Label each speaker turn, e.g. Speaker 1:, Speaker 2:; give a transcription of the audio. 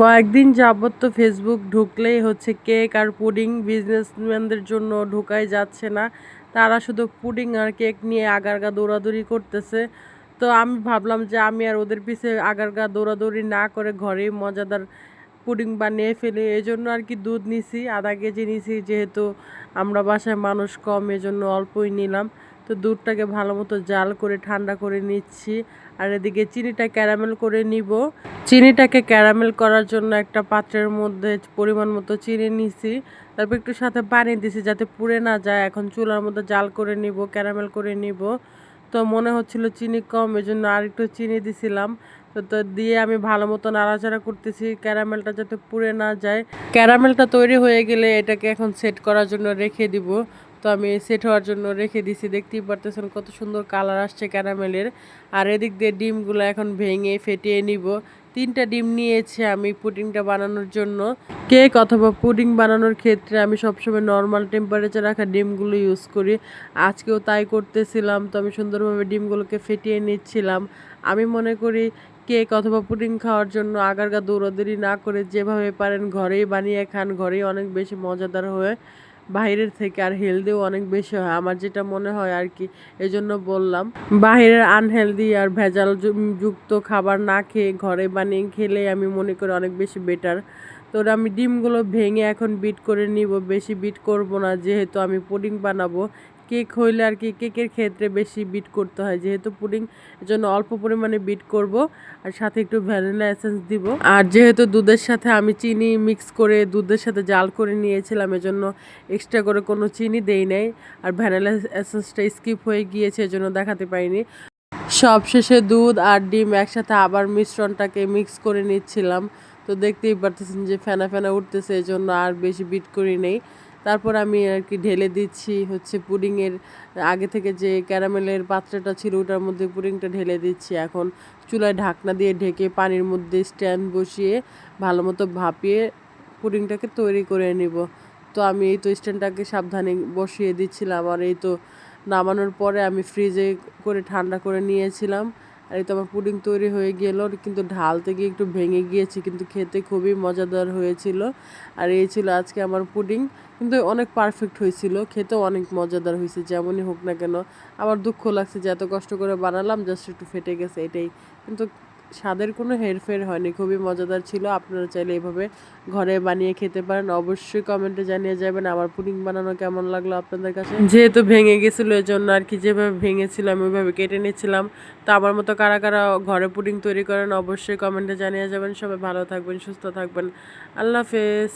Speaker 1: কয়েকদিন যাবত তো ফেসবুক ঢুকলেই হচ্ছে কেক আর পুডিং বিজনেসম্যানদের জন্য ঢোকাই যাচ্ছে না। তারা শুধু পুডিং আর কেক নিয়ে আগারগা দৌড়াদৌড়ি করতেছে। তো আমি ভাবলাম যে আমি আর ওদের পিছে আগারগা দৌড়াদৌড়ি না করে ঘরেই মজাদার পুডিং বানিয়ে ফেলি। এই জন্য আর কি দুধ নিছি, আধা কেজি নিছি, যেহেতু আমরা বাসায় মানুষ কম এজন্য অল্পই নিলাম। তো দুধটাকে ভালো মতো জাল করে ঠান্ডা করে নিচ্ছি, আর এদিকে চিনিটা ক্যারামেল করে নিব। চিনিটাকে ক্যারামেল করার জন্য একটা পাত্রের মধ্যে পরিমাণ মতো চিনি নিছি, তারপর একটু সাথে পানি দিছি যাতে পুড়ে না যায়। এখন চুলার মধ্যে জাল করে নিব, ক্যারামেল করে নিব। তো মনে হচ্ছিল চিনি কম, এজন্য আর একটু চিনি দিছিলাম। তো দিয়ে আমি ভালো মতো নাড়াচাড়া করতেছি ক্যারামেলটা যাতে পুড়ে না যায়। ক্যারামেলটা তৈরি হয়ে গেলে এটাকে এখন সেট করার জন্য রেখে দিব। তো আমি সেট হওয়ার জন্য রেখে দিছি। দেখতেই পারতেছেন কত সুন্দর কালার আসছে ক্যারামেলের। আর এদিক দিয়ে ডিমগুলো এখন ভেঙে ফেটিয়ে নিব। 3টা ডিম নিয়েছি আমি পুডিংটা বানানোর জন্য। কেক অথবা পুডিং বানানোর ক্ষেত্রে আমি সবসময় নর্মাল টেম্পারেচার রাখা ডিমগুলো ইউজ করি। আজকেও তাই করতেছিলাম। তো আমি সুন্দরভাবে ডিমগুলোকে ফেটিয়ে নিচ্ছিলাম। আমি মনে করি কেক অথবা পুডিং খাওয়ার জন্য আগারগা দৌড়াদৌড়ি না করে যেভাবে পারেন ঘরেই বানিয়ে খান, ঘরেই অনেক বেশি মজাদার হয় বাইরের থেকে, আর হেলদিও অনেক বেশি হয় আমার যেটা মনে হয় আর কি। এজন্য বললাম, বাইরের আনহেলদি আর ভেজাল যুক্ত খাবার না খেয়ে ঘরে বানিয়ে খেলে আমি মনে করি অনেক বেশি বেটার। তো আমি ডিমগুলো ভেঙে এখন বিট করে নিব, বেশি বিট করব না যেহেতু আমি পুডিং বানাবো। কেক হইলে আর কি কেকের ক্ষেত্রে বেশি বিট করতে হয়, যেহেতু পুডিং এজন্য অল্প পরিমাণে বিট করব, আর সাথে একটু ভ্যানিলা এসেন্স দিব। আর যেহেতু দুধের সাথে আমি চিনি মিক্স করে দুধের সাথে জাল করে নিয়েছিলাম, এজন্য এক্সট্রা করে কোনো চিনি দেই নাই। আর ভ্যানিলা এসেন্সটা স্কিপ হয়ে গিয়েছে, এজন্য দেখাতে পারিনি। সবশেষে দুধ আর ডিম একসাথে আবার মিশ্রণটাকে মিক্স করে নিচ্ছিলাম। তো দেখতেই পারতেছেন যে ফেনা ফেনা উঠতেছে, এজন্য আর বেশি বিট করি নেই। তারপর আমি আর কি ঢেলে দিচ্ছি হচ্ছে পুডিংয়ের আগে থেকে যে ক্যারামেলের পাত্রটা ছিল ওটার মধ্যে পুডিংটা ঢেলে দিচ্ছি। এখন চুলায় ঢাকনা দিয়ে ঢেকে পানির মধ্যে স্ট্যান্ড বসিয়ে ভালো মতো ভাপিয়ে পুডিংটাকে তৈরি করে নিব। তো আমি এই তো স্ট্যান্ডটাকে সাবধানে বসিয়ে দিচ্ছিলাম, আর এই তো নামানোর পরে আমি ফ্রিজে করে ঠান্ডা করে নিয়েছিলাম। আর এই তো আমার পুডিং তৈরি হয়ে গেল, কিন্তু ঢালতে গিয়ে একটু ভেঙে গিয়েছে, কিন্তু খেতে খুবই মজাদার হয়েছিল। আর এই ছিল আজকে আমার পুডিং, কিন্তু অনেক পারফেক্ট হয়েছিল, খেতেও অনেক মজাদার হয়েছে। যেমনই হোক না কেন, আমার দুঃখ লাগছে যে এত কষ্ট করে বানালাম, জাস্ট একটু ফেটে গেছে এটাই। কিন্তু স্বাদের কোনো হেরফের হয়নি, খুবই মজাদার ছিল। আপনারা চাইলে এভাবে ঘরে বানিয়ে খেতে পারেন। অবশ্যই কমেন্টে জানিয়ে যাবেন আমার পুডিং বানানো কেমন লাগলো আপনাদের কাছে। যেহেতু ভেঙে গেছিলো এজন্য আর কি যেভাবে ভেঙেছিলাম ওইভাবে কেটে নিচ্ছিলাম। তো আমার মতো কারা কারা ঘরে পুডিং তৈরি করেন অবশ্যই কমেন্টে জানিয়ে যাবেন। সবাই ভালো থাকবেন, সুস্থ থাকবেন। আল্লাহ হাফেজ।